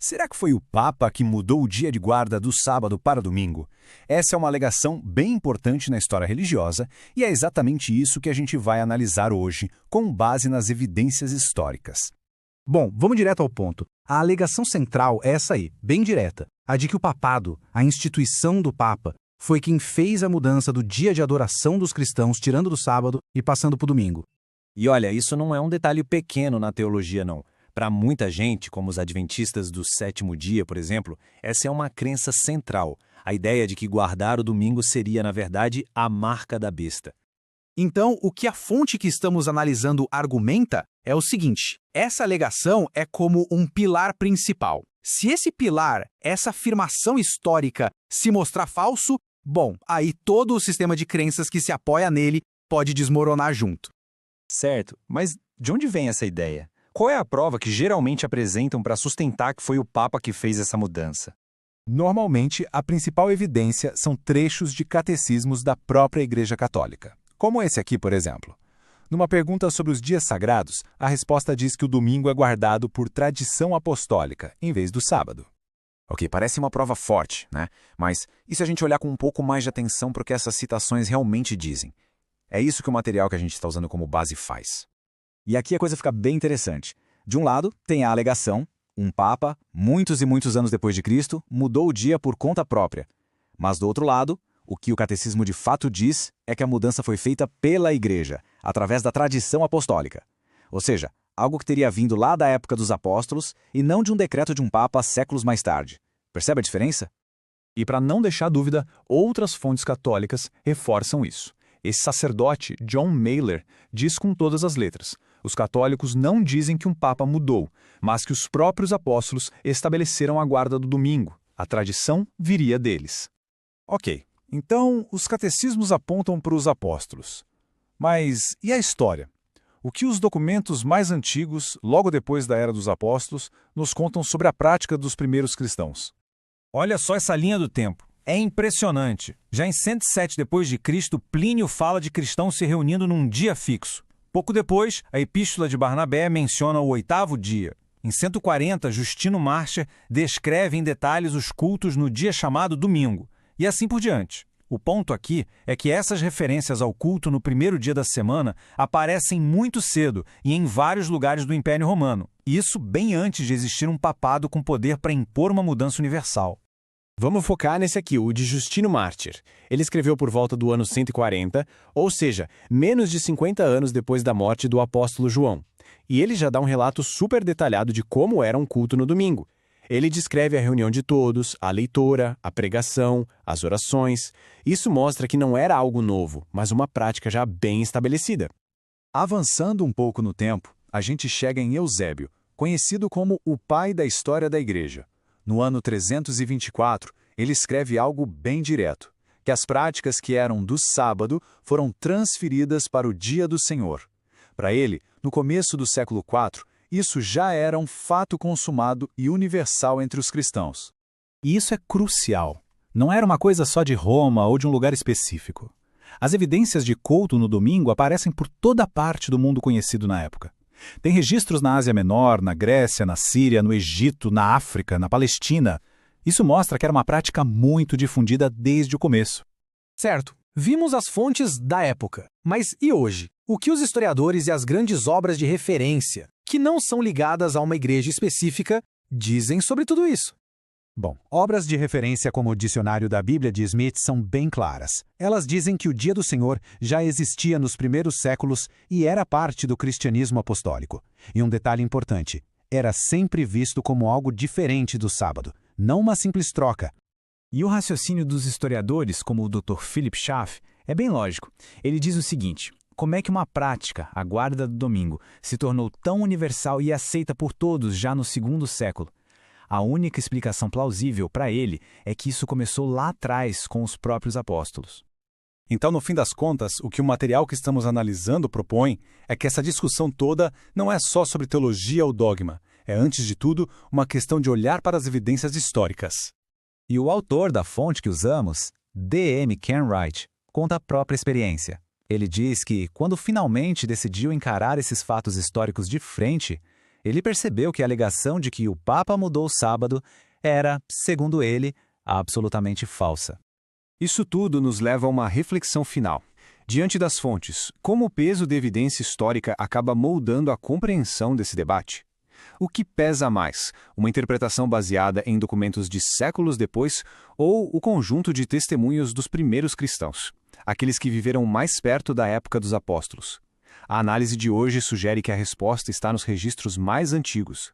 Será que foi o Papa que mudou o dia de guarda do sábado para domingo? Essa é uma alegação bem importante na história religiosa e é exatamente isso que a gente vai analisar hoje, com base nas evidências históricas. Bom, vamos direto ao ponto. A alegação central é essa aí, bem direta, a de que o papado, a instituição do Papa, foi quem fez a mudança do dia de adoração dos cristãos, tirando do sábado e passando para o domingo. E olha, isso não é um detalhe pequeno na teologia, não. Para muita gente, como os adventistas do sétimo dia, por exemplo, essa é uma crença central, a ideia de que guardar o domingo seria, na verdade, a marca da besta. Então, o que a fonte que estamos analisando argumenta é o seguinte: essa alegação é como um pilar principal. Se esse pilar, essa afirmação histórica, se mostrar falso, bom, aí todo o sistema de crenças que se apoia nele pode desmoronar junto. Certo, mas de onde vem essa ideia? Qual é a prova que geralmente apresentam para sustentar que foi o Papa que fez essa mudança? Normalmente, a principal evidência são trechos de catecismos da própria Igreja Católica, como esse aqui, por exemplo. Numa pergunta sobre os dias sagrados, a resposta diz que o domingo é guardado por tradição apostólica, em vez do sábado. Ok, parece uma prova forte, né? Mas e se a gente olhar com um pouco mais de atenção para o que essas citações realmente dizem? É isso que o material que a gente está usando como base faz. E aqui a coisa fica bem interessante. De um lado, tem a alegação: um papa, muitos e muitos anos depois de Cristo, mudou o dia por conta própria. Mas do outro lado, o que o catecismo de fato diz é que a mudança foi feita pela Igreja, através da tradição apostólica. Ou seja, algo que teria vindo lá da época dos apóstolos e não de um decreto de um papa séculos mais tarde. Percebe a diferença? E para não deixar dúvida, outras fontes católicas reforçam isso. Esse sacerdote, John Mailer, diz com todas as letras: os católicos não dizem que um papa mudou, mas que os próprios apóstolos estabeleceram a guarda do domingo. A tradição viria deles. Ok, então os catecismos apontam para os apóstolos. Mas e a história? O que os documentos mais antigos, logo depois da Era dos Apóstolos, nos contam sobre a prática dos primeiros cristãos? Olha só essa linha do tempo. É impressionante. Já em 107 d.C., Plínio fala de cristãos se reunindo num dia fixo. Pouco depois, a Epístola de Barnabé menciona o 8º dia. Em 140, Justino Mártir descreve em detalhes os cultos no dia chamado domingo, e assim por diante. O ponto aqui é que essas referências ao culto no primeiro dia da semana aparecem muito cedo e em vários lugares do Império Romano, isso bem antes de existir um papado com poder para impor uma mudança universal. Vamos focar nesse aqui, o de Justino Mártir. Ele escreveu por volta do ano 140, ou seja, menos de 50 anos depois da morte do apóstolo João. E ele já dá um relato super detalhado de como era um culto no domingo. Ele descreve a reunião de todos, a leitura, a pregação, as orações. Isso mostra que não era algo novo, mas uma prática já bem estabelecida. Avançando um pouco no tempo, a gente chega em Eusébio, conhecido como o pai da história da Igreja. No ano 324, ele escreve algo bem direto, que as práticas que eram do sábado foram transferidas para o dia do Senhor. Para ele, no começo do século IV, isso já era um fato consumado e universal entre os cristãos. E isso é crucial. Não era uma coisa só de Roma ou de um lugar específico. As evidências de culto no domingo aparecem por toda parte do mundo conhecido na época. Tem registros na Ásia Menor, na Grécia, na Síria, no Egito, na África, na Palestina. Isso mostra que era uma prática muito difundida desde o começo. Certo, vimos as fontes da época. Mas e hoje? O que os historiadores e as grandes obras de referência, que não são ligadas a uma igreja específica, dizem sobre tudo isso? Bom, obras de referência como o Dicionário da Bíblia de Smith são bem claras. Elas dizem que o Dia do Senhor já existia nos primeiros séculos e era parte do cristianismo apostólico. E um detalhe importante, era sempre visto como algo diferente do sábado, não uma simples troca. E o raciocínio dos historiadores, como o Dr. Philip Schaff, é bem lógico. Ele diz o seguinte: como é que uma prática, a guarda do domingo, se tornou tão universal e aceita por todos já no segundo século? A única explicação plausível para ele é que isso começou lá atrás com os próprios apóstolos. Então, no fim das contas, o que o material que estamos analisando propõe é que essa discussão toda não é só sobre teologia ou dogma. É, antes de tudo, uma questão de olhar para as evidências históricas. E o autor da fonte que usamos, D.M. Kenwright, conta a própria experiência. Ele diz que, quando finalmente decidiu encarar esses fatos históricos de frente, Ele percebeu que a alegação de que o Papa mudou o sábado era, segundo ele, absolutamente falsa. Isso tudo nos leva a uma reflexão final. Diante das fontes, como o peso da evidência histórica acaba moldando a compreensão desse debate? O que pesa mais, uma interpretação baseada em documentos de séculos depois ou o conjunto de testemunhos dos primeiros cristãos, aqueles que viveram mais perto da época dos apóstolos? A análise de hoje sugere que a resposta está nos registros mais antigos.